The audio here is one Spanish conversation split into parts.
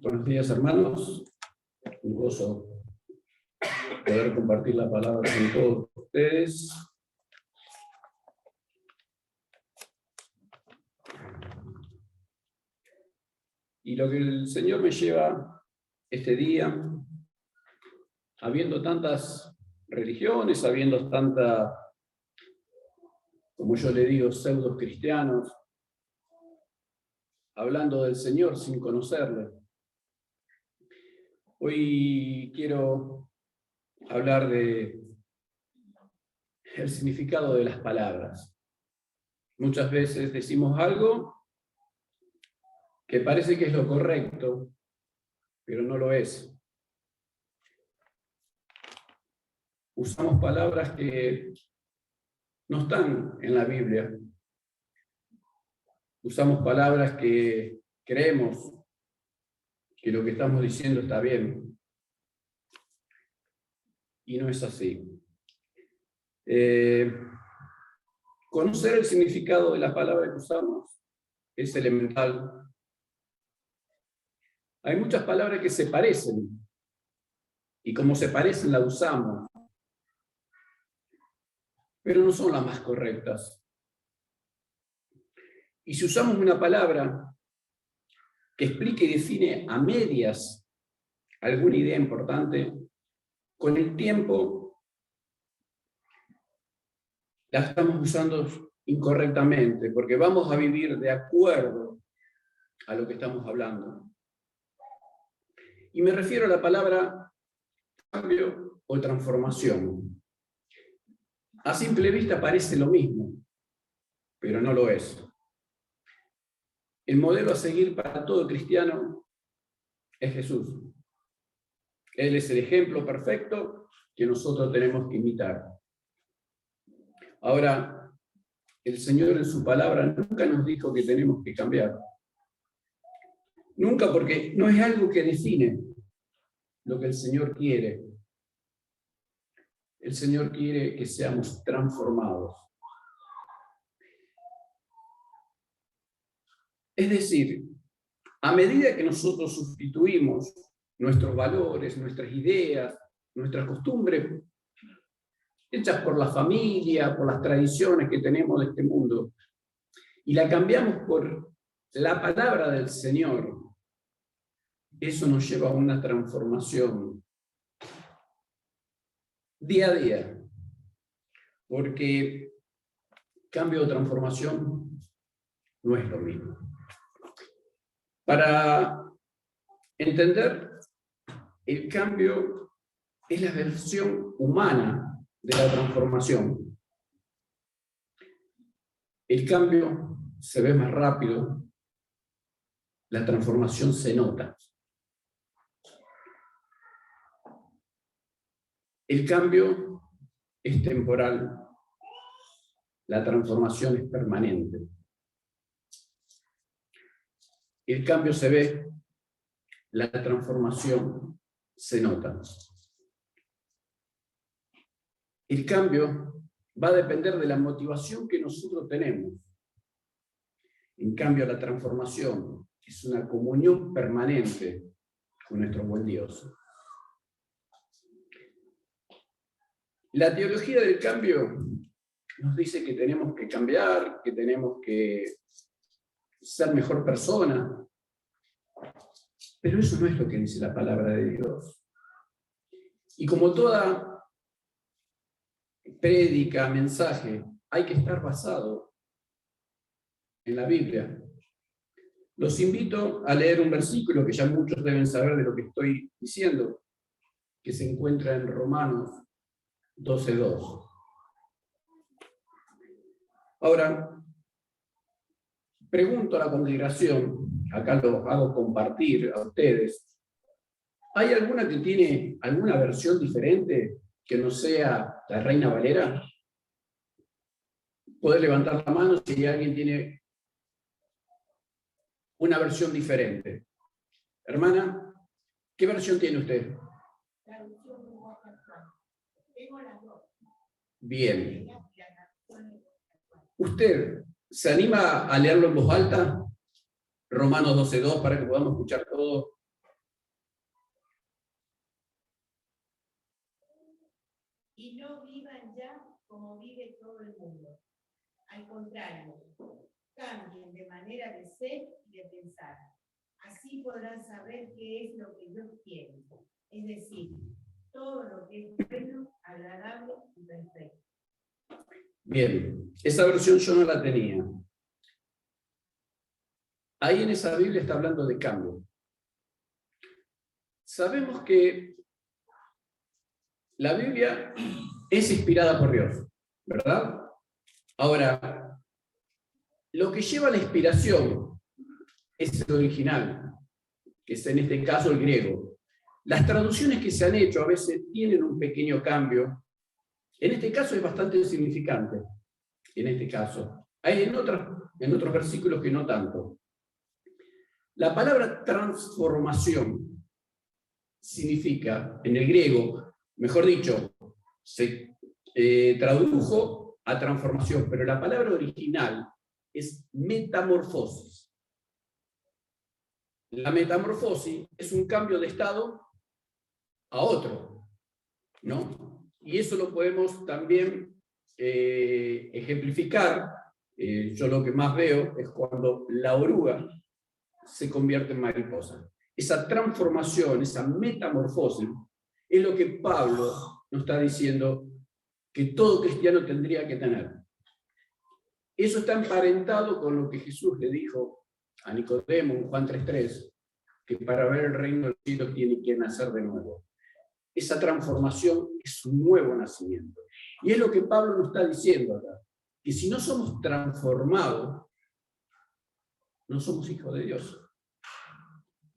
Buenos días, hermanos. Un gozo poder compartir la palabra con todos ustedes. Y lo que el Señor me lleva este día, habiendo tantas religiones, habiendo tanta, como yo le digo, pseudos cristianos, hablando del Señor sin conocerle. Hoy quiero hablar del significado de las palabras. Muchas veces decimos algo que parece que es lo correcto, pero no lo es. Usamos palabras que no están en la Biblia. Usamos palabras que creemos que lo que estamos diciendo está bien. Y no es así. Conocer el significado de la palabra que usamos es elemental. Hay muchas palabras que se parecen, y como se parecen las usamos, pero no son las más correctas. Y si usamos una palabra que explique y define a medias alguna idea importante, con el tiempo la estamos usando incorrectamente, porque vamos a vivir de acuerdo a lo que estamos hablando. Y me refiero a la palabra cambio o transformación. A simple vista parece lo mismo, pero no lo es. El modelo a seguir para todo cristiano es Jesús. Él es el ejemplo perfecto que nosotros tenemos que imitar. Ahora, el Señor en su palabra nunca nos dijo que tenemos que cambiar. Nunca, porque no es algo que define lo que el Señor quiere. El Señor quiere que seamos transformados. Es decir, a medida que nosotros sustituimos nuestros valores, nuestras ideas, nuestras costumbres, hechas por la familia, por las tradiciones que tenemos de este mundo, y la cambiamos por la palabra del Señor, eso nos lleva a una transformación día a día, porque cambio o transformación no es lo mismo. Para entender, el cambio es la versión humana de la transformación. El cambio se ve más rápido, la transformación se nota. El cambio es temporal, la transformación es permanente. El cambio se ve, la transformación se nota. El cambio va a depender de la motivación que nosotros tenemos. En cambio, la transformación es una comunión permanente con nuestro buen Dios. La teología del cambio nos dice que tenemos que cambiar, que tenemos que ser mejor persona, pero eso no es lo que dice la palabra de Dios. Y como toda prédica, mensaje, hay que estar basado en la Biblia. Los invito a leer un versículo que ya muchos deben saber de lo que estoy diciendo, que se encuentra en Romanos 12:2. Ahora, pregunto a la congregación, acá lo hago compartir a ustedes, ¿hay alguna que tiene alguna versión diferente que no sea la Reina Valera? Poder levantar la mano si alguien tiene una versión diferente. Hermana, ¿qué versión tiene usted? Bien. ¿Usted se anima a leerlo en voz alta? Romanos 12:2, para que podamos escuchar todo. como vive todo el mundo. Al contrario, cambien de manera de ser y de pensar. Así podrán saber qué es lo que Dios quiere, es decir, todo lo que es bueno, agradable y perfecto. Bien, esa versión yo no la tenía. Ahí en esa Biblia está hablando de cambio. Sabemos que la Biblia es inspirada por Dios, ¿verdad? Ahora, lo que lleva a la inspiración es el original, que es en este caso el griego. Las traducciones que se han hecho a veces tienen un pequeño cambio. En este caso es bastante significante. En este caso. Hay en otros versículos que no tanto. La palabra transformación significa, en el griego, mejor dicho, se tradujo a transformación, pero la palabra original es metamorfosis. La metamorfosis es un cambio de estado a otro, ¿no? Y eso lo podemos también ejemplificar. Yo lo que más veo es cuando la oruga se convierte en mariposa. Esa transformación, esa metamorfosis, es lo que Pablo nos está diciendo que todo cristiano tendría que tener. Eso está emparentado con lo que Jesús le dijo a Nicodemo en Juan 3:3, que para ver el reino de los cielos tiene que nacer de nuevo. Esa transformación es un nuevo nacimiento. Y es lo que Pablo nos está diciendo acá, que si no somos transformados, no somos hijos de Dios.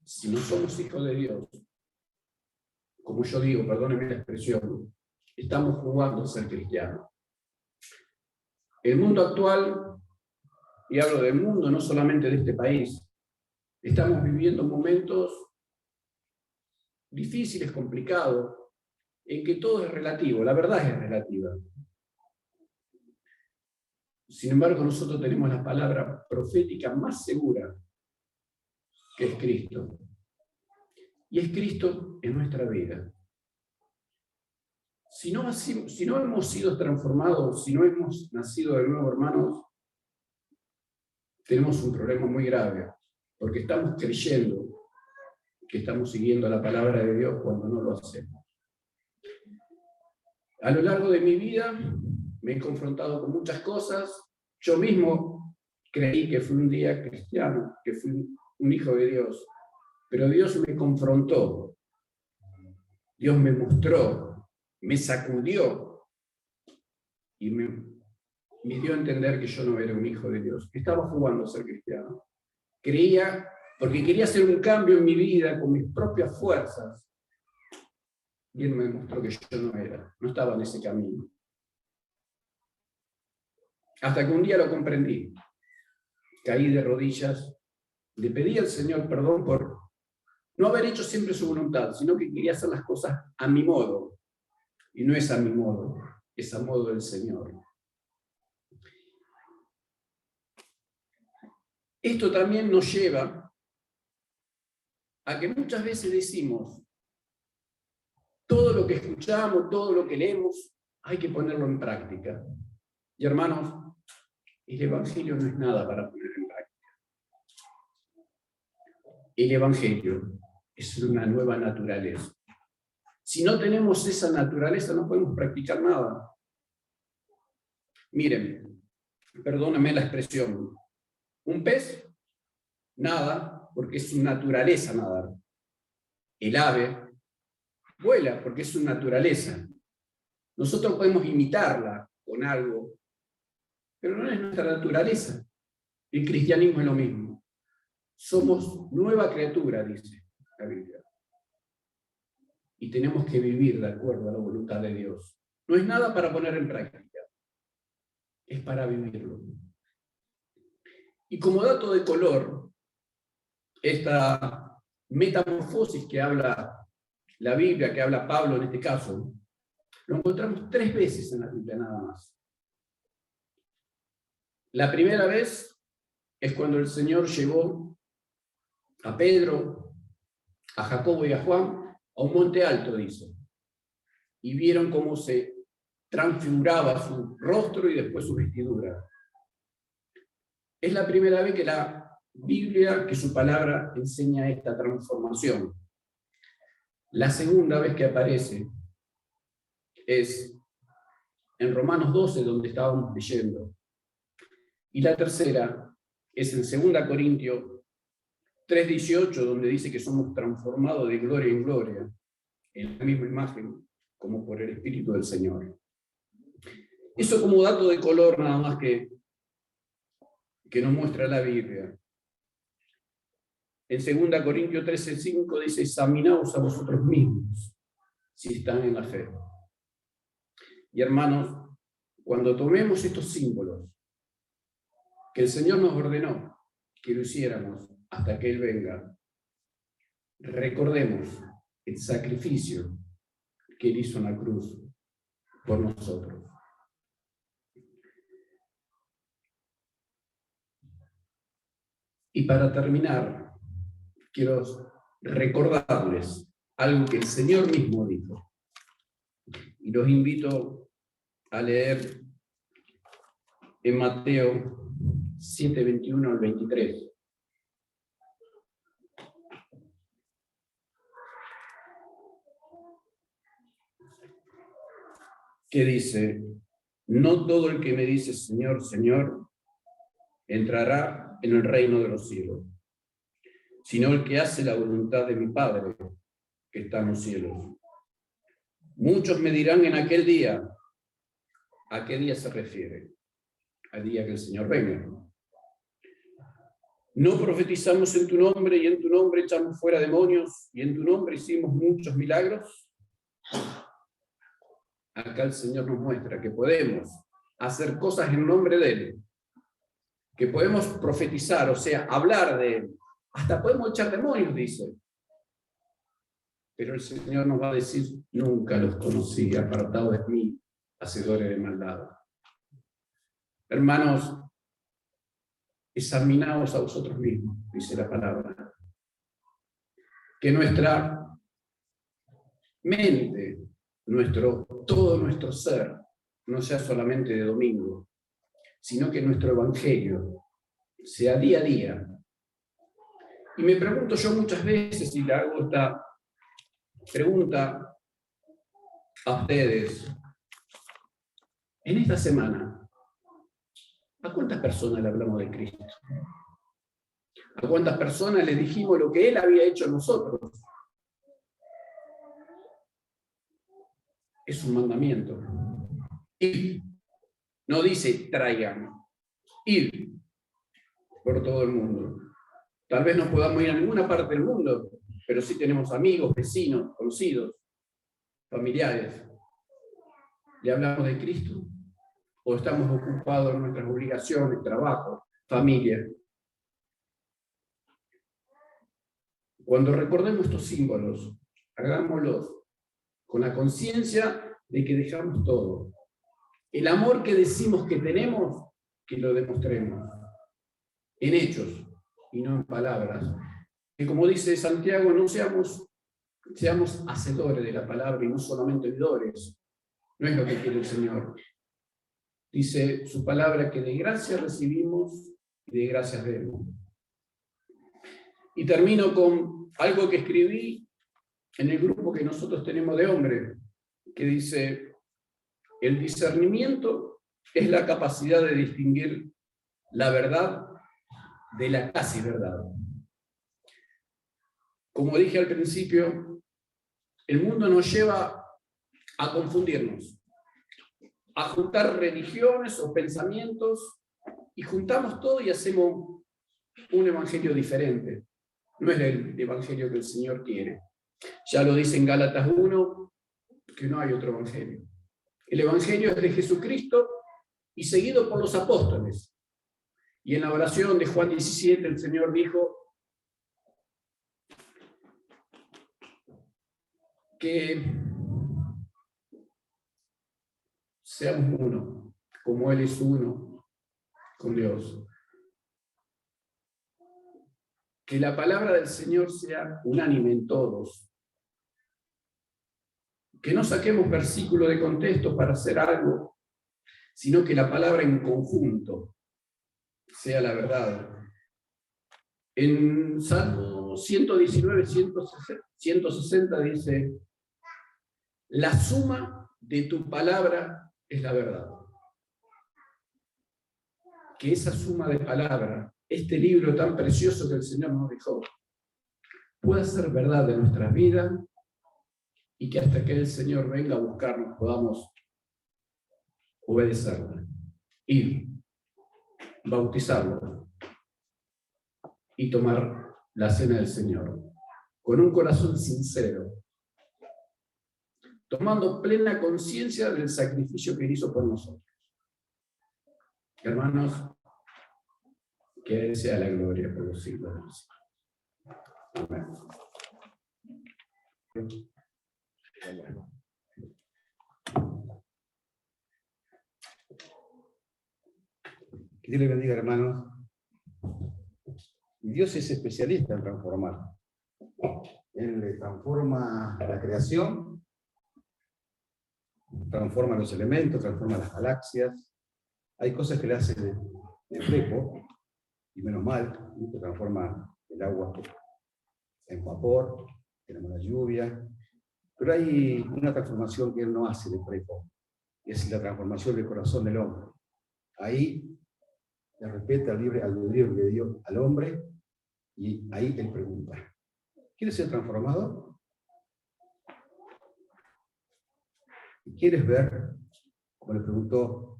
Si no somos hijos de Dios, como yo digo, perdónenme la expresión, estamos jugando a ser cristianos. El mundo actual, y hablo del mundo, no solamente de este país, estamos viviendo momentos difíciles, complicados, en que todo es relativo, la verdad es relativa. Sin embargo, nosotros tenemos la palabra profética más segura, que es Cristo. Y es Cristo en nuestra vida. Si no hemos sido transformados, si no hemos nacido de nuevo, hermanos, tenemos un problema muy grave, porque estamos creyendo que estamos siguiendo la palabra de Dios cuando no lo hacemos. A lo largo de mi vida me he confrontado con muchas cosas. Yo mismo creí que fui un día cristiano, que fui un hijo de Dios, pero Dios me confrontó, Dios me mostró, me sacudió y me dio a entender que yo no era un hijo de Dios. Estaba jugando a ser cristiano. Creía, porque quería hacer un cambio en mi vida con mis propias fuerzas. Y Él me mostró que yo no estaba en ese camino. Hasta que un día lo comprendí. Caí de rodillas, le pedí al Señor perdón por no haber hecho siempre su voluntad, sino que quería hacer las cosas a mi modo. Y no es a mi modo, es a modo del Señor. Esto también nos lleva a que muchas veces decimos, todo lo que escuchamos, todo lo que leemos, hay que ponerlo en práctica. Y hermanos, el Evangelio no es nada para poner en práctica. El Evangelio es una nueva naturaleza. Si no tenemos esa naturaleza, no podemos practicar nada. Miren, perdónenme la expresión, un pez nada porque es su naturaleza nadar. El ave vuela porque es su naturaleza. Nosotros podemos imitarla con algo, pero no es nuestra naturaleza. El cristianismo es lo mismo. Somos nueva criatura, dice la Biblia. Y tenemos que vivir de acuerdo a la voluntad de Dios. No es nada para poner en práctica, es para vivirlo. Y como dato de color, esta metamorfosis que habla la Biblia, que habla Pablo en este caso, lo encontramos 3 veces en la Biblia nada más. La primera vez es cuando el Señor llevó a Pedro, a Jacobo y a Juan a un monte alto, dice, y vieron cómo se transfiguraba su rostro y después su vestidura. Es la primera vez que la Biblia, que su palabra enseña esta transformación. La segunda vez que aparece es en Romanos 12, donde estábamos leyendo. Y la tercera es en 2 Corintios 3:18, donde dice que somos transformados de gloria en gloria, en la misma imagen, como por el Espíritu del Señor. Eso como dato de color nada más que nos muestra la Biblia. En 2 Corintios 13:5 dice: examinaos a vosotros mismos si están en la fe. Y hermanos, cuando tomemos estos símbolos que el Señor nos ordenó que lo hiciéramos hasta que Él venga, recordemos el sacrificio que Él hizo en la cruz por nosotros. Y para terminar, quiero recordarles algo que el Señor mismo dijo. Y los invito a leer en Mateo 7:21 al 23. Que dice: no todo el que me dice Señor, Señor, entrará en el reino de los cielos, sino el que hace la voluntad de mi Padre que está en los cielos. Muchos me dirán en aquel día. ¿A qué día se refiere? Al día que el Señor venga. No profetizamos en tu nombre, y en tu nombre echamos fuera demonios, y en tu nombre hicimos muchos milagros. Acá el Señor nos muestra que podemos hacer cosas en nombre de Él, que podemos profetizar, o sea, hablar de Él. Hasta podemos echar demonios, dice. Pero el Señor nos va a decir: nunca los conocí, apartados de mí, hacedores de maldad. Hermanos, examinaos a vosotros mismos, dice la palabra. Que nuestra mente, todo nuestro ser, no sea solamente de domingo, sino que nuestro evangelio sea día a día. Y me pregunto yo muchas veces, y le hago esta pregunta a ustedes, en esta semana, ¿a cuántas personas le hablamos de Cristo? ¿A cuántas personas le dijimos lo que Él había hecho a nosotros? Es un mandamiento. Ir. No dice traigan. Ir por todo el mundo. Tal vez no podamos ir a ninguna parte del mundo, pero sí tenemos amigos, vecinos, conocidos, familiares. ¿Le hablamos de Cristo? ¿O estamos ocupados en nuestras obligaciones, trabajo, familia? Cuando recordemos estos símbolos, hagámoslos con la conciencia de que dejamos todo. El amor que decimos que tenemos, que lo demostremos en hechos y no en palabras. Que como dice Santiago, no seamos hacedores de la palabra y no solamente oidores. No es lo que quiere el Señor. Dice su palabra que de gracia recibimos y de gracias demos. Y termino con algo que escribí en el grupo que nosotros tenemos de hombres, que dice: el discernimiento es la capacidad de distinguir la verdad de la casi verdad. Como dije al principio, el mundo nos lleva a confundirnos, a juntar religiones o pensamientos, y juntamos todo y hacemos un evangelio diferente. No es el evangelio que el Señor quiere. Ya lo dice en Gálatas 1, que no hay otro evangelio. El evangelio es de Jesucristo y seguido por los apóstoles. Y en la oración de Juan 17 el Señor dijo que seamos uno, como Él es uno con Dios. Que la palabra del Señor sea unánime en todos. Que no saquemos versículo de contexto para hacer algo, sino que la palabra en conjunto sea la verdad. En Salmo 119, 160 dice, la suma de tu palabra es la verdad. Que esa suma de palabra, este libro tan precioso que el Señor nos dejó, pueda ser verdad de nuestras vidas y que hasta que el Señor venga a buscarnos podamos obedecerle, ir, bautizarlo y tomar la cena del Señor con un corazón sincero, tomando plena conciencia del sacrificio que hizo por nosotros. Hermanos, que Él sea la gloria por los siglos de los siglos. Amén. Que Dios le bendiga, hermanos. Dios es especialista en transformar. Él transforma la creación, transforma los elementos, transforma las galaxias. Hay cosas que le hace de fleco, y menos mal, que transforma el agua en vapor, tenemos la lluvia. Pero hay una transformación que Él no hace de fleco, y es la transformación del corazón del hombre. Ahí le respeta al libre albedrío que le dio al hombre, y ahí Él pregunta, ¿quieres ser transformado? ¿Quieres ver? Como le preguntó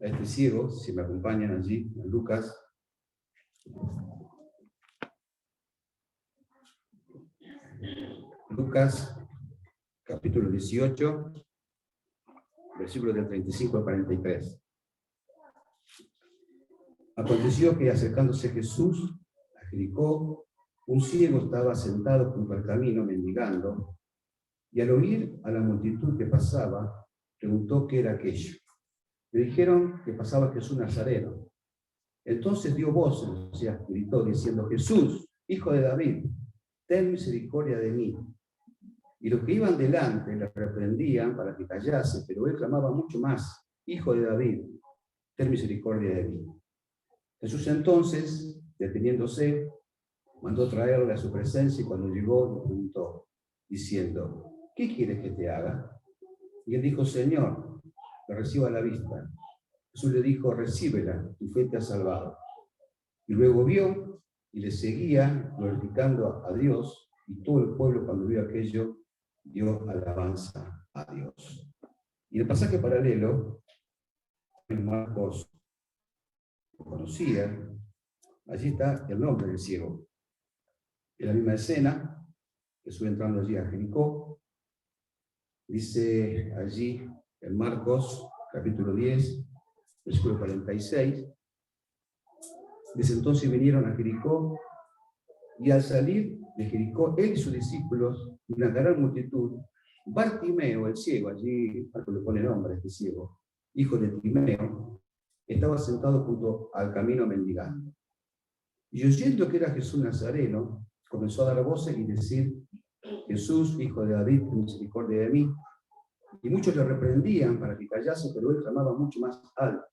a este ciego, si me acompañan allí, en Lucas. Lucas, capítulo 18, versículos del 35 al 43. Aconteció que acercándose Jesús a Jericó, un ciego estaba sentado junto al camino mendigando, y al oír a la multitud que pasaba, preguntó qué era aquello. Le dijeron que pasaba Jesús Nazareno. Entonces dio voces, o sea, gritó diciendo, Jesús, hijo de David, ten misericordia de mí. Y los que iban delante le reprendían para que callase, pero él clamaba mucho más, hijo de David, ten misericordia de mí. Jesús entonces, deteniéndose, mandó traerle a su presencia y cuando llegó le preguntó, diciendo, ¿qué quieres que te haga? Y él dijo, Señor, que reciba la vista. Jesús le dijo, recíbela, tu fe te ha salvado. Y luego vio y le seguía glorificando a Dios, y todo el pueblo cuando vio aquello, dio alabanza a Dios. Y el pasaje paralelo, en Marcos conocía, allí está el nombre del ciego. En la misma escena, Jesús entrando allí a Jericó, dice allí en Marcos capítulo 10, versículo 46, dice entonces vinieron a Jericó, y al salir de Jericó, él y sus discípulos, y una gran multitud, Bartimeo, el ciego, allí le pone nombre a este ciego, hijo de Timeo, estaba sentado junto al camino mendigando. Y oyendo que era Jesús Nazareno, comenzó a dar voces y decir, Jesús, hijo de David, ten misericordia de mí. Y muchos le reprendían para que callase, pero él clamaba mucho más alto.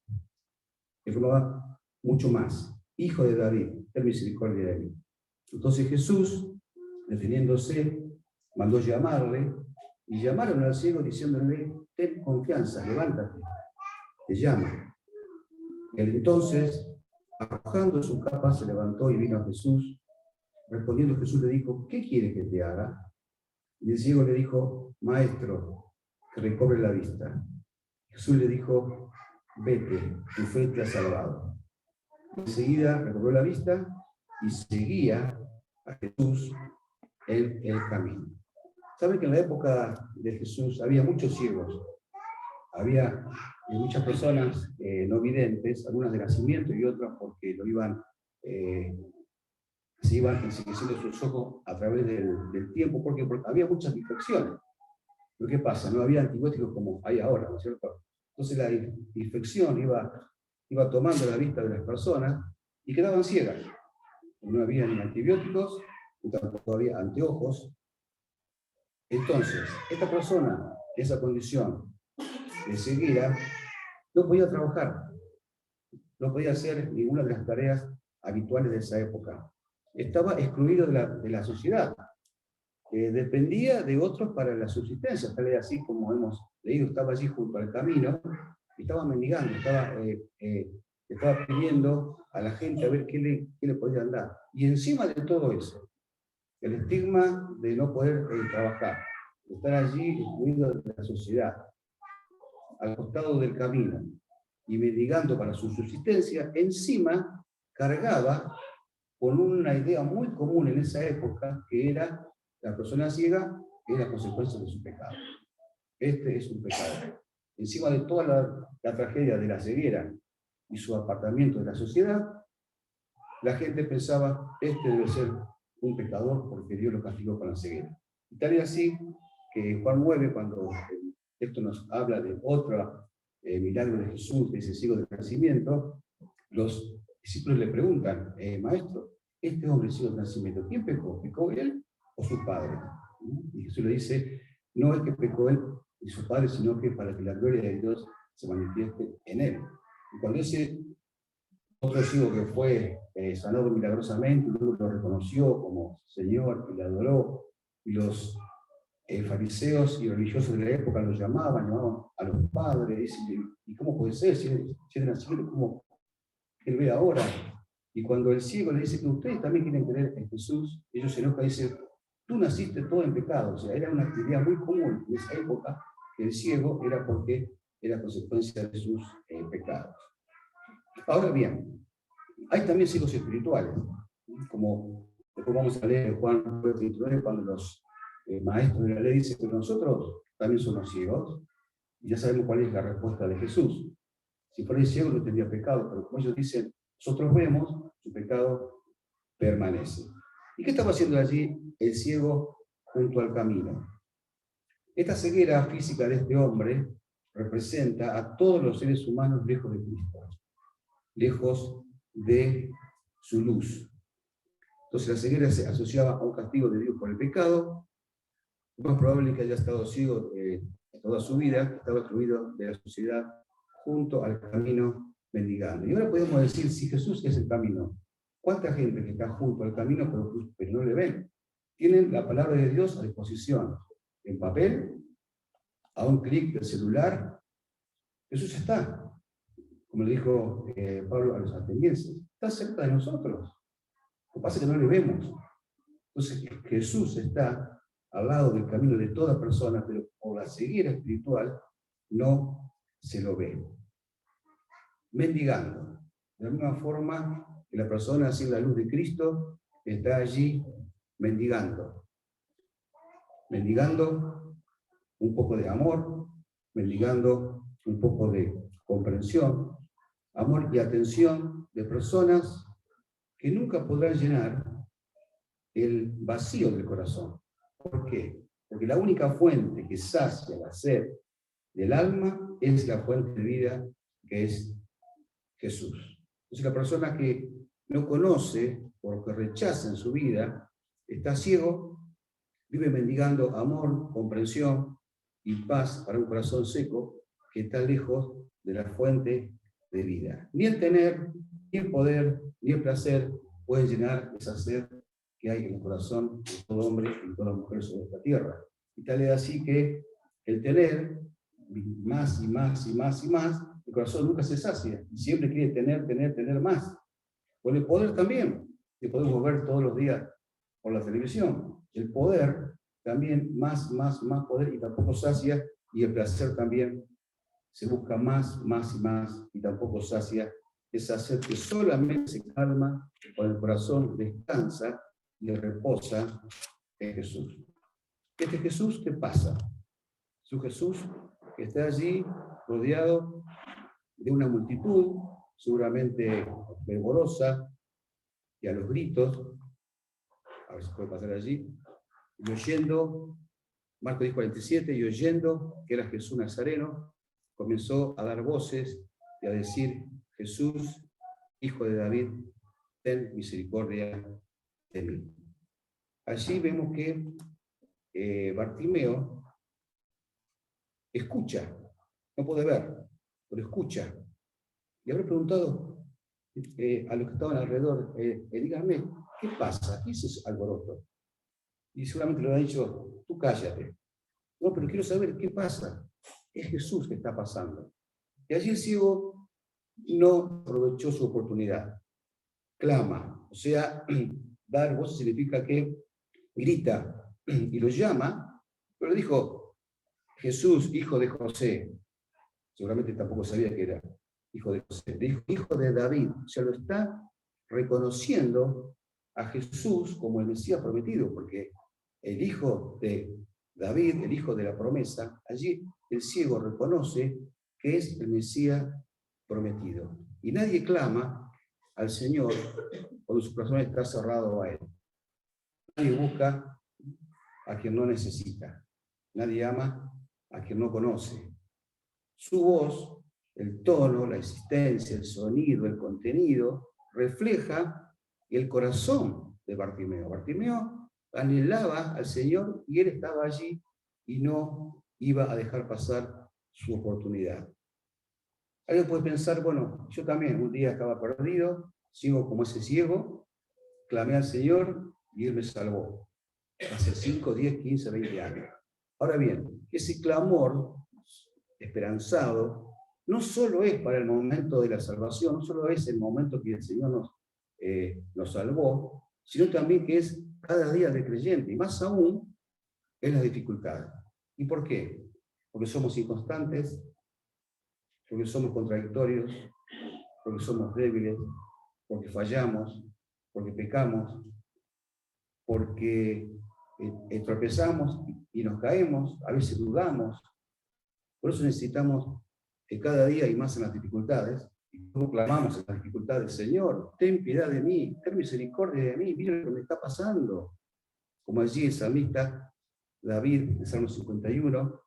Él clamaba mucho más, hijo de David, ten misericordia de mí. Entonces Jesús, deteniéndose, mandó llamarle, y llamaron al ciego diciéndole, ten confianza, levántate, te llama. Él entonces, arrojando su capa, se levantó y vino a Jesús. Respondiendo Jesús le dijo, ¿qué quieres que te haga? Y el ciego le dijo, Maestro, que recobre la vista. Jesús le dijo, vete, tu fe te ha salvado. Enseguida recobró la vista y seguía a Jesús en el camino. ¿Saben que en la época de Jesús había muchos ciegos? Había muchas personas no videntes, algunas de nacimiento y otras porque lo iban, se iban ensegueciendo sus ojos a través del tiempo, porque había muchas infecciones. Pero ¿qué pasa? No había antibióticos como hay ahora, ¿no es cierto? Entonces la infección iba tomando la vista de las personas y quedaban ciegas. No había ni antibióticos, ni tampoco había anteojos. Entonces, esta persona esa condición de ceguera, no podía trabajar, no podía hacer ninguna de las tareas habituales de esa época. Estaba excluido de la sociedad. Dependía de otros para la subsistencia, tal vez así como hemos leído, estaba allí junto al camino, estaba mendigando, estaba pidiendo a la gente a ver qué le podían dar. Y encima de todo eso, el estigma de no poder trabajar, de estar allí excluido de la sociedad, al costado del camino, y mendigando para su subsistencia, encima cargaba con una idea muy común en esa época, que era la persona ciega es la consecuencia de su pecado. Este es un pecado. Encima de toda la tragedia de la ceguera y su apartamiento de la sociedad, la gente pensaba, este debe ser un pecador porque Dios lo castigó con la ceguera. Y tal es así que Juan 9, cuando esto nos habla de otro milagro de Jesús, de ese ciego de nacimiento, los discípulos le preguntan, maestro, este hombre ciego de nacimiento, ¿quién pecó? ¿Pecó él o su padre? Y Jesús le dice, no es que pecó él y su padre, sino que para que la gloria de Dios se manifieste en él. Y cuando ese otro ciego que fue sanado milagrosamente, luego lo reconoció como Señor y le adoró, y los fariseos y religiosos de la época lo llamaban a los padres, y ¿cómo puede ser? Si es de nacimiento, ¿cómo él ve ahora? Y cuando el ciego le dice que ustedes también quieren creer en Jesús, ellos se enojan y dicen, tú naciste todo en pecado. O sea, era una actividad muy común en esa época, que el ciego era porque era consecuencia de sus pecados. Ahora bien, hay también ciegos espirituales, como después vamos a leer en Juan 9:39, cuando los maestros de la ley dicen que nosotros también somos ciegos, y ya sabemos cuál es la respuesta de Jesús. Si fuera ciego no tendría pecado, pero como ellos dicen, nosotros vemos, su pecado permanece. ¿Y qué estaba haciendo allí el ciego junto al camino? Esta ceguera física de este hombre representa a todos los seres humanos lejos de Cristo, lejos de su luz. Entonces la ceguera se asociaba a un castigo de Dios por el pecado. Lo más probable es que haya estado ciego toda su vida, que estaba excluido de la sociedad junto al camino mendigando. Y ahora podemos decir, si Jesús es el camino, ¿cuánta gente que está junto al camino pero no le ven? Tienen la palabra de Dios a disposición, en papel, a un clic del celular. Jesús está, como le dijo Pablo a los atenienses, está cerca de nosotros. Lo que pasa es que no le vemos. Entonces Jesús está al lado del camino de toda persona, pero por la ceguera espiritual no se lo ve. Mendigando. De la misma forma que la persona sin la luz de Cristo está allí mendigando. Mendigando un poco de amor, mendigando un poco de comprensión, amor y atención de personas que nunca podrán llenar el vacío del corazón. ¿Por qué? Porque la única fuente que sacia la sed del alma es la fuente de vida que es Jesús. Entonces la persona que no conoce, o que rechaza en su vida, está ciego, vive mendigando amor, comprensión y paz para un corazón seco que está lejos de la fuente de vida. Ni el tener, ni el poder, ni el placer pueden llenar esa sed que hay en el corazón de todo hombre y toda mujer sobre esta tierra. Y tal es así que el tener más y más y más y más, el corazón nunca se sacia, y siempre quiere tener más. Con el poder también, que podemos ver todos los días por la televisión. El poder también, más poder, y tampoco sacia, y el placer también se busca más y más, y tampoco sacia. Es hacer que solamente se calma cuando el corazón descansa y reposa en Jesús. Este Jesús, ¿qué pasa? Su Jesús que está allí rodeado de una multitud, seguramente fervorosa, y a los gritos, a ver si puede pasar allí, y oyendo, Marcos 10:47, y oyendo que era Jesús Nazareno, comenzó a dar voces y a decir, Jesús, hijo de David, ten misericordia de mí. Allí vemos que Bartimeo escucha, no puede ver, pero escucha. Y habré preguntado a los que estaban alrededor, díganme, ¿qué pasa? ¿Qué es ese alboroto? Y seguramente le han dicho, tú cállate. No, pero quiero saber qué pasa. Es Jesús que está pasando. Y allí el ciego no aprovechó su oportunidad. Clama, o sea, dar voz significa que grita y lo llama, pero le dijo, Jesús, hijo de José. Seguramente tampoco sabía que era hijo de José. Le dijo, hijo de David. O sea, lo está reconociendo a Jesús como el Mesías prometido, porque el hijo de David, el hijo de la promesa, allí el ciego reconoce que es el Mesías prometido. Y nadie clama al Señor cuando su corazón está cerrado a Él. Nadie busca a quien no necesita. Nadie ama a quien no conoce. Su voz, el tono, la existencia, el sonido, el contenido, refleja el corazón de Bartimeo. Bartimeo anhelaba al Señor y él estaba allí y no iba a dejar pasar su oportunidad. Alguien puede pensar, bueno, yo también un día estaba perdido, sigo como ese ciego, clamé al Señor y Él me salvó. Hace 5, 10, 15, 20 años. Ahora bien, ese clamor esperanzado no solo es para el momento de la salvación, no solo es el momento que el Señor nos salvó, sino también que es cada día del creyente, y más aún en las dificultades. ¿Y por qué? Porque somos inconstantes, porque somos contradictorios, porque somos débiles, porque fallamos, porque pecamos, porque tropezamos y nos caemos, a veces dudamos. Por eso necesitamos cada día y más en las dificultades, y como clamamos en las dificultades, Señor, ten piedad de mí, ten misericordia de mí, mira lo que me está pasando. Como allí el salmista David, en Salmo 51,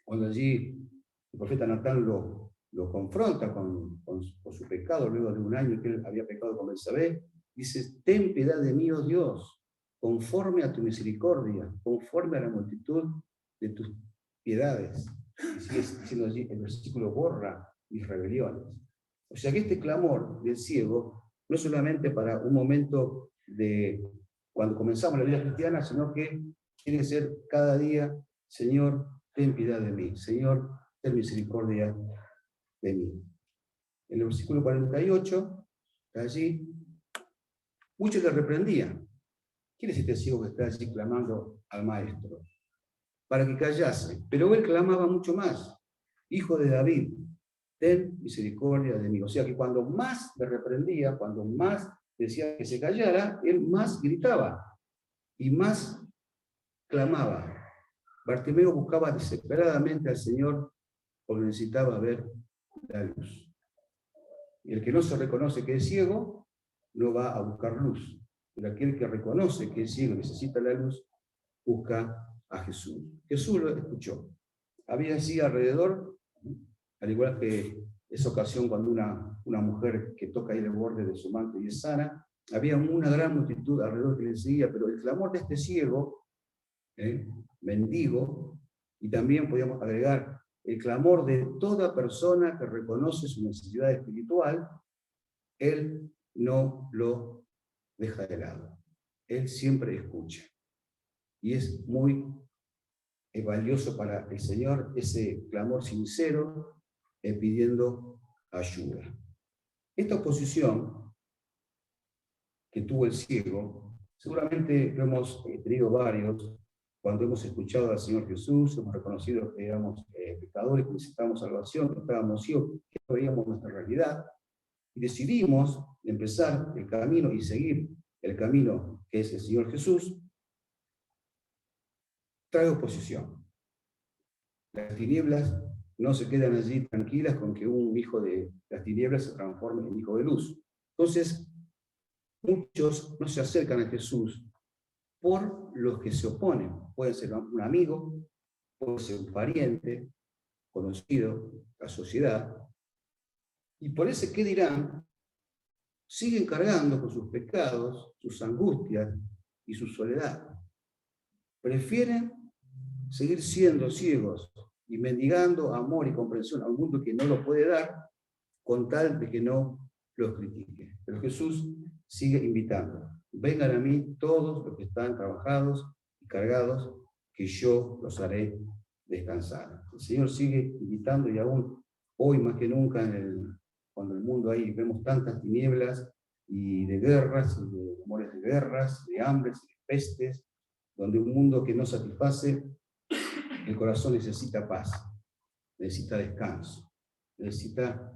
cuando allí el profeta Natán lo confronta con su pecado, luego de un año que él había pecado con Betsabé, dice, ten piedad de mí, oh Dios, conforme a tu misericordia, conforme a la multitud de tus piedades. Y sigue diciendo allí, el versículo, borra mis rebeliones. O sea que este clamor del ciego no es solamente para un momento de cuando comenzamos la vida cristiana, sino que tiene que ser cada día, Señor, ten piedad de mí, Señor, ten misericordia de mí. En el versículo 48, allí, muchos le reprendían. ¿Quién es este ciego que está allí clamando al maestro? Para que callase. Pero él clamaba mucho más. Hijo de David, ten misericordia de mí. O sea que cuando más le reprendía, cuando más decía que se callara, él más gritaba y más clamaba. Bartimeo buscaba desesperadamente al Señor porque necesitaba ver la luz. Y el que no se reconoce que es ciego, no va a buscar luz. Pero aquel que reconoce que es ciego y necesita la luz, busca a Jesús. Jesús lo escuchó. Había así alrededor, al igual que esa ocasión cuando una mujer que toca ahí el borde de su manto y es sana, había una gran multitud alrededor que le seguía, pero el clamor de este ciego, mendigo, y también podíamos agregar el clamor de toda persona que reconoce su necesidad espiritual, él no lo deja de lado. Él siempre escucha. Y es muy valioso para el Señor ese clamor sincero pidiendo ayuda. Esta oposición que tuvo el ciego, seguramente lo hemos tenido varios cuando hemos escuchado al Señor Jesús, hemos reconocido que éramos pecadores, que necesitábamos salvación, que estábamos ciegos, que no veíamos nuestra realidad, y decidimos empezar el camino y seguir el camino que es el Señor Jesús. Trae oposición. Las tinieblas no se quedan allí tranquilas con que un hijo de las tinieblas se transforme en hijo de luz. Entonces, muchos no se acercan a Jesús por los que se oponen. Puede ser un amigo, puede ser un pariente, conocido, la sociedad. Y por ese ¿qué dirán? Siguen cargando con sus pecados, sus angustias y su soledad. Prefieren seguir siendo ciegos y mendigando amor y comprensión a un mundo que no lo puede dar, con tal de que no los critique. Pero Jesús sigue invitando. Vengan a mí todos los que están trabajados y cargados, que yo los haré descansar. El Señor sigue invitando, y aún hoy más que nunca, cuando el mundo ahí vemos tantas tinieblas y de guerras, y de rumores de guerras, de hambres, de pestes, donde un mundo que no satisface, el corazón necesita paz, necesita descanso, necesita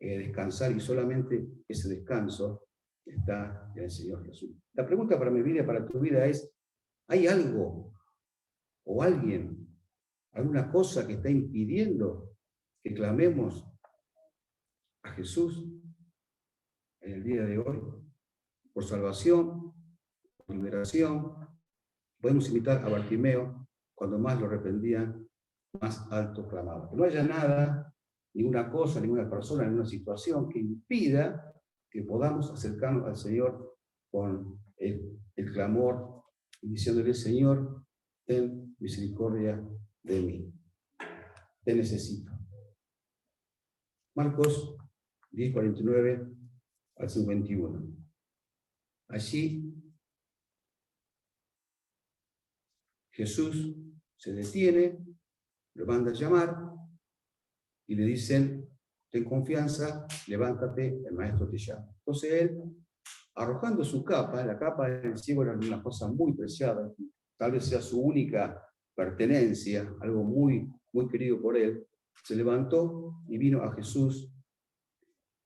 descansar, y solamente ese descanso está en el Señor Jesús. La pregunta para mi vida y para tu vida es: ¿hay algo o alguien, alguna cosa que está impidiendo que clamemos a Jesús en el día de hoy? Por salvación, por liberación. Podemos imitar a Bartimeo: cuando más lo arrepentían, más alto clamaba. Que no haya nada, ninguna cosa, ninguna persona, ninguna situación que impida que podamos acercarnos al Señor con el clamor, diciéndole: Señor, ten misericordia de mí, te necesito. Marcos 10, 49 al 51. Allí Jesús se detiene, lo manda a llamar y le dicen: ten confianza, levántate, el maestro te llama. Entonces él, arrojando su capa, la capa del ciego era una cosa muy preciada, tal vez sea su única pertenencia, algo muy, muy querido por él, se levantó y vino a Jesús.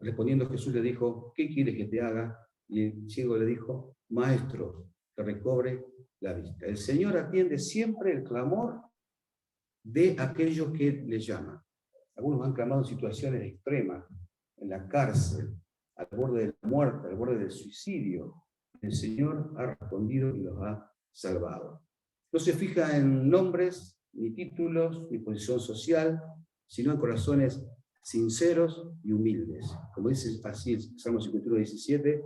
Respondiendo, Jesús le dijo: ¿qué quieres que te haga? Y el ciego le dijo: maestro, que recobre la vista. El Señor atiende siempre el clamor de aquellos que le llaman. Algunos han clamado en situaciones extremas, en la cárcel, al borde de la muerte, al borde del suicidio. El Señor ha respondido y los ha salvado. No se fija en nombres, ni títulos, ni posición social, sino en corazones sinceros y humildes. Como dice así el Salmo 51, 17,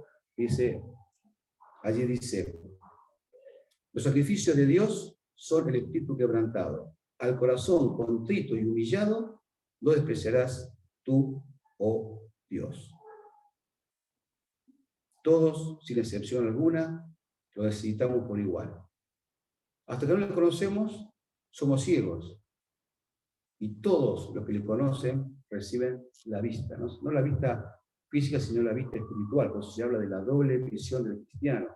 allí dice: los sacrificios de Dios son el espíritu quebrantado. Al corazón contrito y humillado no despreciarás tú, oh Dios. Todos, sin excepción alguna, lo necesitamos por igual. Hasta que no le conocemos, somos ciegos. Y todos los que le conocen reciben la vista, no la vista física, sino la vista espiritual. Por eso se habla de la doble visión del cristiano.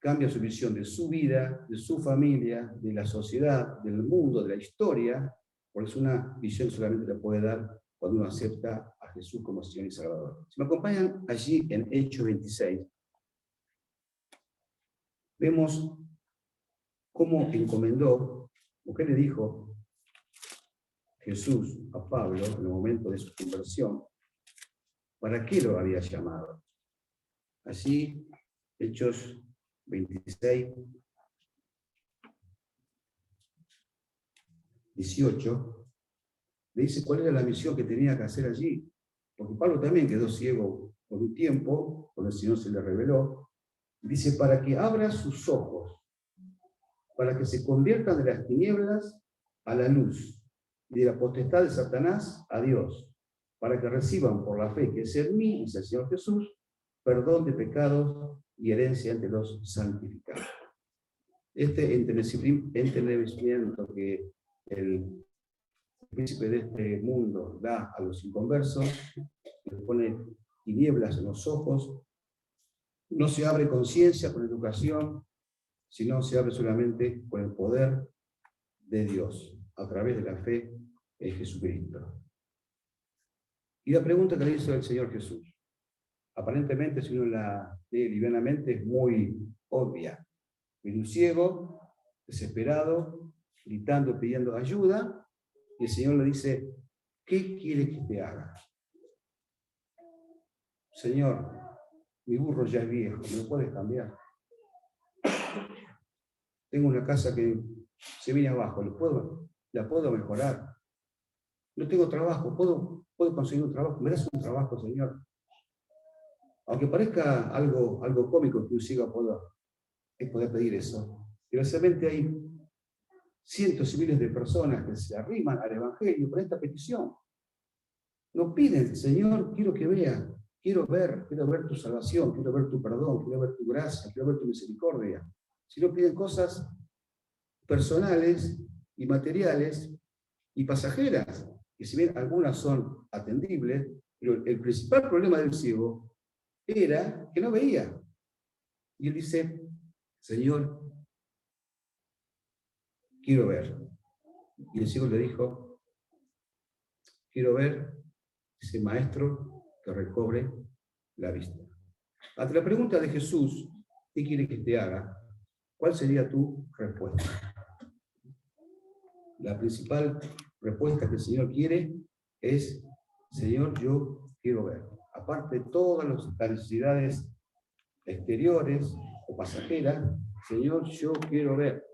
Cambia su visión de su vida, de su familia, de la sociedad, del mundo, de la historia, porque es una visión que solamente la puede dar cuando uno acepta a Jesús como Señor y Salvador. Si me acompañan allí en Hechos 26, vemos cómo encomendó, o qué le dijo Jesús a Pablo en el momento de su conversión, para qué lo había llamado. Allí, Hechos 26, 18, le dice cuál era la misión que tenía que hacer allí. Porque Pablo también quedó ciego por un tiempo, cuando el Señor se le reveló. Dice: para que abra sus ojos, para que se conviertan de las tinieblas a la luz, y de la potestad de Satanás a Dios, para que reciban por la fe que es en mí, dice el Señor Jesús, perdón de pecados y herencia entre los santificados. Este entendimiento que el príncipe de este mundo da a los inconversos, les pone tinieblas en los ojos, no se abre conciencia con educación, sino se abre solamente con el poder de Dios, a través de la fe en Jesucristo. Y la pregunta que le hizo el Señor Jesús, aparentemente, si uno la lee livianamente, es muy obvia. Viene un ciego, desesperado, gritando, pidiendo ayuda, y el Señor le dice: ¿qué quieres que te haga? Señor, mi burro ya es viejo, ¿me lo puedes cambiar? Tengo una casa que se viene abajo, ¿la puedo mejorar? No tengo trabajo, ¿puedo conseguir un trabajo? ¿Me das un trabajo, Señor? Aunque parezca algo cómico que un ciego pueda pedir eso, desgraciadamente hay cientos y miles de personas que se arriman al Evangelio por esta petición. No piden, Señor, quiero que vea, quiero ver tu salvación, quiero ver tu perdón, quiero ver tu gracia, quiero ver tu misericordia. Si no piden cosas personales y materiales y pasajeras, que si bien algunas son atendibles, pero el principal problema del ciego era que no veía. Y él dice, Señor, quiero ver. Y el ciego le dijo, quiero ver ese maestro que recobre la vista. Ante la pregunta de Jesús, ¿qué quiere que te haga? ¿Cuál sería tu respuesta? La principal respuesta que el Señor quiere es, Señor, yo quiero ver. Aparte de todas las necesidades exteriores o pasajeras, Señor, yo quiero ver.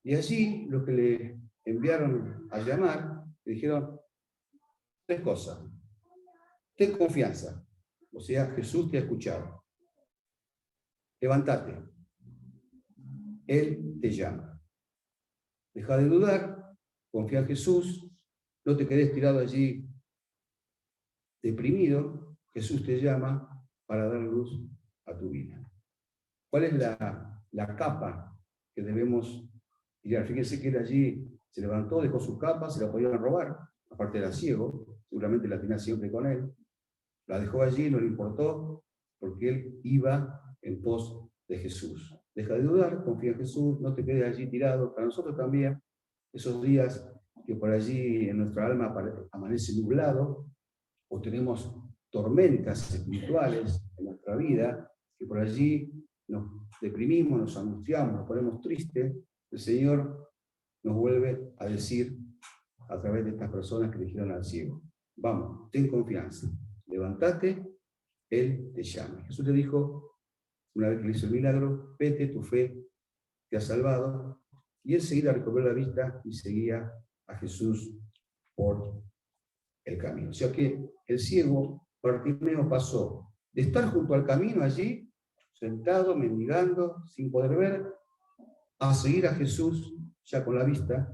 Y allí los que le enviaron a llamar, le dijeron 3 cosas. Ten confianza, o sea, Jesús te ha escuchado. Levántate, Él te llama. Deja de dudar, confía en Jesús, no te quedes tirado allí deprimido, Jesús te llama para dar luz a tu vida. ¿Cuál es la capa que debemos tirar? Fíjense que él allí se levantó, dejó su capa, se la podían robar, aparte era ciego, seguramente la tenía siempre con él, la dejó allí, no le importó, porque él iba en pos de Jesús. Deja de dudar, confía en Jesús, no te quedes allí tirado. Para nosotros también, esos días que por allí en nuestra alma amanece nublado, o tenemos tormentas espirituales en nuestra vida, que por allí nos deprimimos, nos angustiamos, nos ponemos tristes, el Señor nos vuelve a decir a través de estas personas que le dijeron al ciego, vamos, ten confianza, levántate, Él te llama. Jesús le dijo, una vez que le hizo el milagro, vete, tu fe te ha salvado, y él seguía recobró la vista y seguía a Jesús por el camino. O sea que el ciego, Bartimeo, pasó de estar junto al camino allí, sentado, mendigando, sin poder ver, a seguir a Jesús, ya con la vista,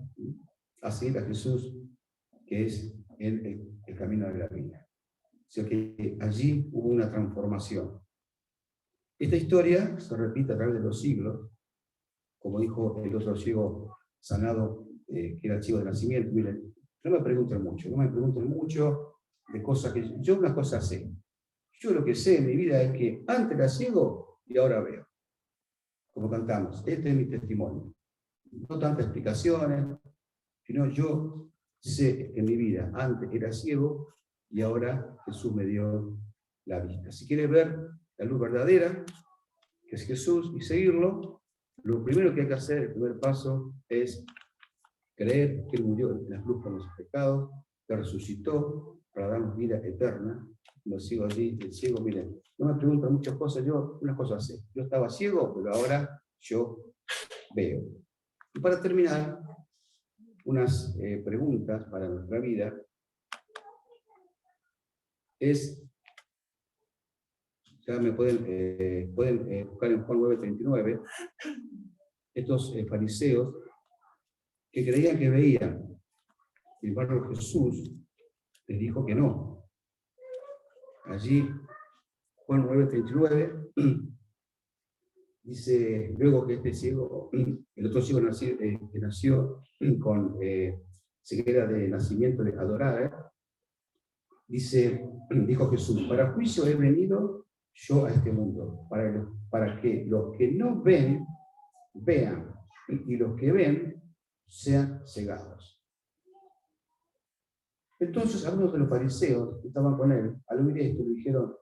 a seguir a Jesús, que es el camino de la vida. O sea que allí hubo una transformación. Esta historia se repite a través de los siglos, como dijo el otro ciego sanado, que era el ciego de nacimiento. Miren, no me pregunten mucho de cosas que yo una cosa sé. Yo lo que sé en mi vida es que antes era ciego y ahora veo. Como cantamos, este es mi testimonio. No tantas explicaciones, sino yo sé que en mi vida antes era ciego y ahora Jesús me dio la vista. Si quieres ver la luz verdadera, que es Jesús, y seguirlo, lo primero que hay que hacer, el primer paso, es creer que Él murió en la cruz por nuestros pecados, que resucitó para darnos vida eterna. Lo sigo allí, el ciego, miren, no me preguntan muchas cosas, yo unas cosas sé. Yo estaba ciego, pero ahora yo veo. Y para terminar, unas preguntas para nuestra vida es, ya me pueden buscar en Juan 9:39, estos fariseos que creían que veían. Sin embargo, Jesús les dijo que no. Allí, Juan 9:39, dice, luego que este ciego, el otro ciego que nació con ceguera de nacimiento de adorada, dijo Jesús, para juicio he venido yo a este mundo, para que los que no ven, vean, y los que ven, sean cegados. Entonces, algunos de los fariseos que estaban con él, al oír esto, le dijeron,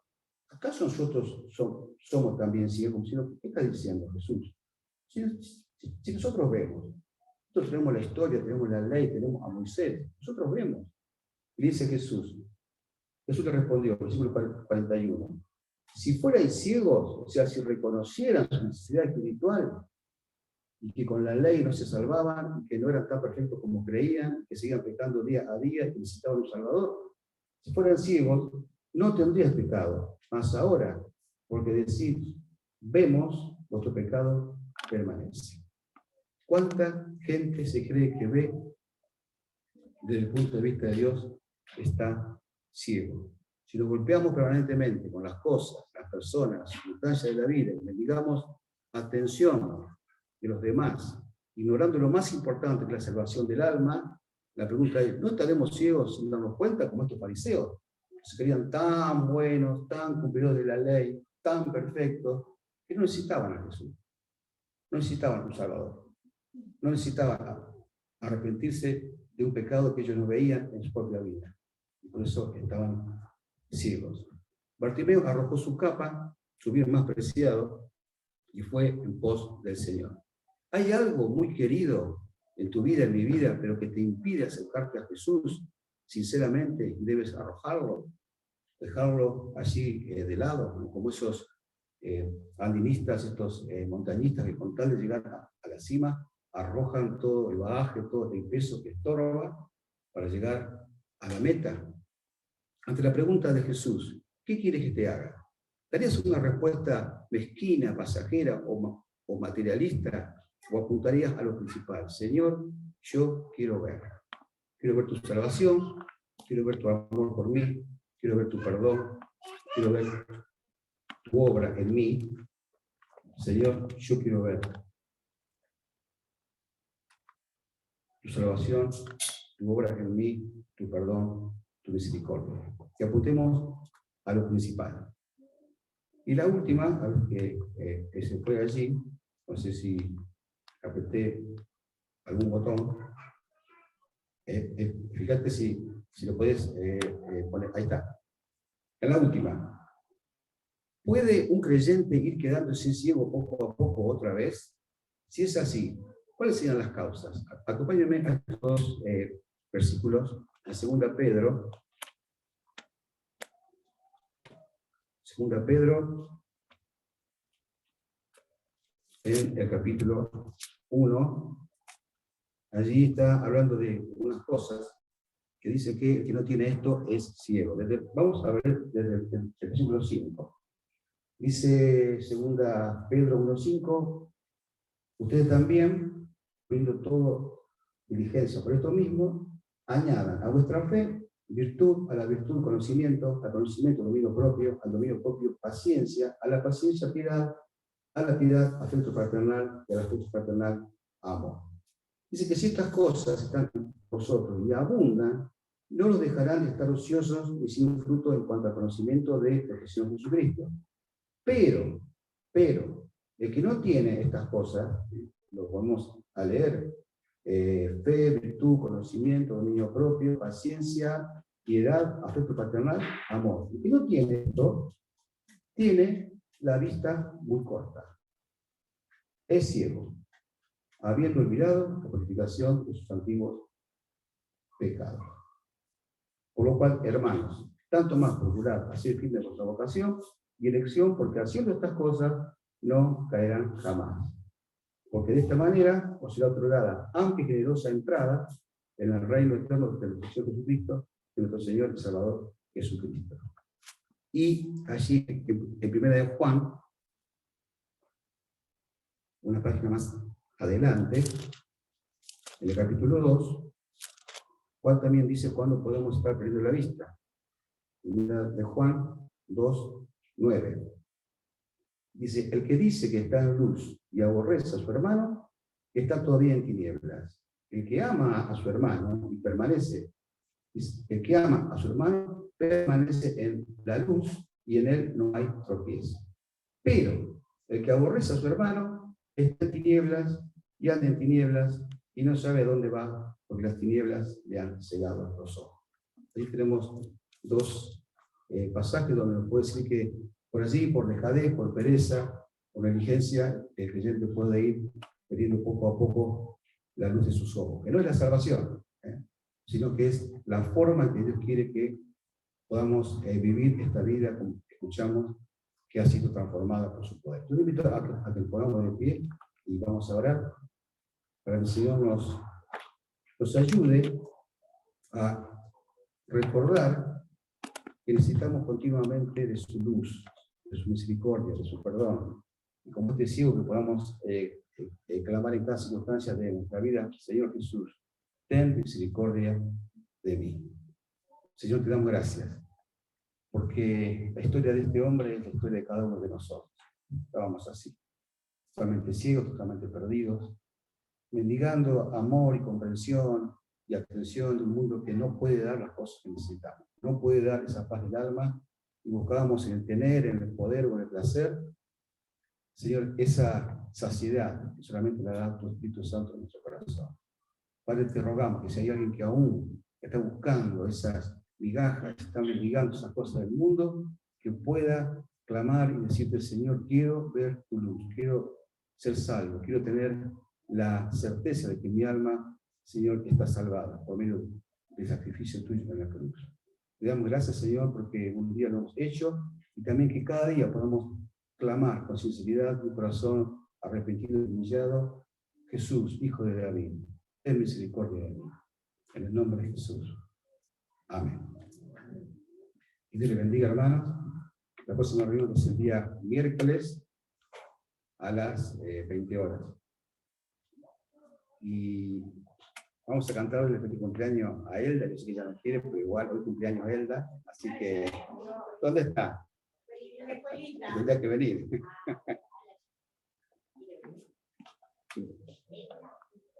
¿acaso nosotros somos también ciegos? ¿Qué está diciendo Jesús? Si nosotros vemos, nosotros tenemos la historia, tenemos la ley, tenemos a Moisés, nosotros vemos. Y dice Jesús le respondió, versículo 41, si fuerais ciegos, o sea, si reconocieran su necesidad espiritual, y que con la ley no se salvaban, que no eran tan perfectos como creían, que seguían pecando día a día, que necesitaban un Salvador, si fueran ciegos, no tendrías pecado, mas ahora, porque decís, vemos, vuestro pecado permanece. ¿Cuánta gente se cree que ve desde el punto de vista de Dios está ciego? Si nos golpeamos permanentemente con las cosas, las personas, las circunstancias de la vida, y mendigamos atención de los demás, ignorando lo más importante que es la salvación del alma, la pregunta es, ¿no estaremos ciegos sin darnos cuenta como estos fariseos? Se creían tan buenos, tan cumplidores de la ley, tan perfectos, que no necesitaban a Jesús. No necesitaban a un Salvador. No necesitaban arrepentirse de un pecado que ellos no veían en su propia vida. Y por eso estaban ciegos. Bartimeo arrojó su capa, su bien más preciado, y fue en pos del Señor. ¿Hay algo muy querido en tu vida, en mi vida, pero que te impide acercarte a Jesús sinceramente, y debes arrojarlo, dejarlo allí de lado, ¿no? Como esos andinistas, estos montañistas que con tal de llegar a la cima, arrojan todo el bagaje, todo el peso que estorba para llegar a la meta. Ante la pregunta de Jesús, ¿qué quieres que te haga? ¿Darías una respuesta mezquina, pasajera o materialista? ¿O apuntarías a lo principal? Señor, yo quiero ver. Quiero ver tu salvación, quiero ver tu amor por mí, quiero ver tu perdón, quiero ver tu obra en mí. Señor, yo quiero ver tu salvación, tu obra en mí, tu perdón, tu misericordia. Que apuntemos a lo principal. Y la última, que se fue allí, no sé si apreté algún botón. Fíjate si lo puedes poner. Ahí está. En la última. ¿Puede un creyente ir quedándose ciego poco a poco otra vez? Si es así, ¿cuáles serían las causas? Acompáñenme a estos dos versículos en 2 Pedro. 2 Pedro, en el capítulo 1. Allí está hablando de unas cosas que dice que el que no tiene esto es ciego. Vamos a ver desde el versículo 5. Dice 2 Pedro 1:5, ustedes también, poniendo todo diligencia por esto mismo, añadan a vuestra fe virtud, a la virtud conocimiento, al conocimiento dominio propio, al dominio propio paciencia, a la paciencia piedad, a la piedad afecto fraternal y al afecto fraternal amor. Dice que si estas cosas están en vosotros y abundan, no los dejarán de estar ociosos y sin fruto en cuanto al conocimiento de nuestro Señor Jesucristo. Pero, el que no tiene estas cosas, lo vamos a leer, fe, virtud, conocimiento, dominio propio, paciencia, piedad, afecto paternal, amor. El que no tiene esto, tiene la vista muy corta. Es ciego, habiendo olvidado la purificación de sus antiguos pecados. Por lo cual, hermanos, tanto más procurad hacer firme vuestra vocación y elección, porque haciendo estas cosas no caerán jamás. Porque de esta manera os será otorgada amplia y generosa entrada en el reino eterno de nuestro Señor Jesucristo, de nuestro Señor y Salvador Jesucristo. Y allí, en 1 de Juan, una página más adelante, en el capítulo 2, Juan también dice cuándo podemos estar perdiendo la vista. 1 de Juan 2:9. Dice, el que dice que está en luz y aborrece a su hermano, está todavía en tinieblas. El que ama a su hermano y permanece, el que ama a su hermano permanece en la luz y en él no hay tropiezo. Pero el que aborrece a su hermano está en tinieblas y anda en tinieblas y no sabe a dónde va, porque las tinieblas le han cegado los ojos. Ahí tenemos dos pasajes donde nos puede decir que por allí, por dejadez, por pereza, por negligencia, el creyente puede ir perdiendo poco a poco la luz de sus ojos. Que no es la salvación, sino que es la forma en que Dios quiere que podamos vivir esta vida, como escuchamos, que ha sido transformada por su poder. Yo invito a que pongamos de pie y vamos a orar para que el Señor nos ayude a recordar que necesitamos continuamente de su luz, de su misericordia, de su perdón. Y como este ciego que podamos clamar en cada circunstancia de nuestra vida: Señor Jesús, ten misericordia de mí. Señor, te damos gracias, porque la historia de este hombre es la historia de cada uno de nosotros. Estábamos así, totalmente ciegos, totalmente perdidos, mendigando amor y comprensión y atención de un mundo que no puede dar las cosas que necesitamos, no puede dar esa paz del alma, y buscábamos en el tener, en el poder o en el placer, Señor, esa saciedad que solamente la da tu Espíritu Santo en nuestro corazón. Padre, te rogamos que si hay alguien que aún está buscando esas migajas, está mendigando esas cosas del mundo, que pueda clamar y decirte: Señor, quiero ver tu luz, quiero ser salvo, quiero tener la certeza de que mi alma, Señor, está salvada por medio del sacrificio tuyo en la cruz. Le damos gracias, Señor, porque un día lo hemos hecho, y también que cada día podamos clamar con sinceridad, un corazón arrepentido y humillado: Jesús, Hijo de David, ten misericordia de mí. En el nombre de Jesús. Amén. Y Dios le bendiga, hermanos. La próxima reunión es el día miércoles a las 20 horas. Y vamos a cantar el feliz cumpleaños a Elda. Yo sé que ella no quiere, pero igual hoy cumpleaños Elda. Así que, ¿dónde está? Tendría que venir.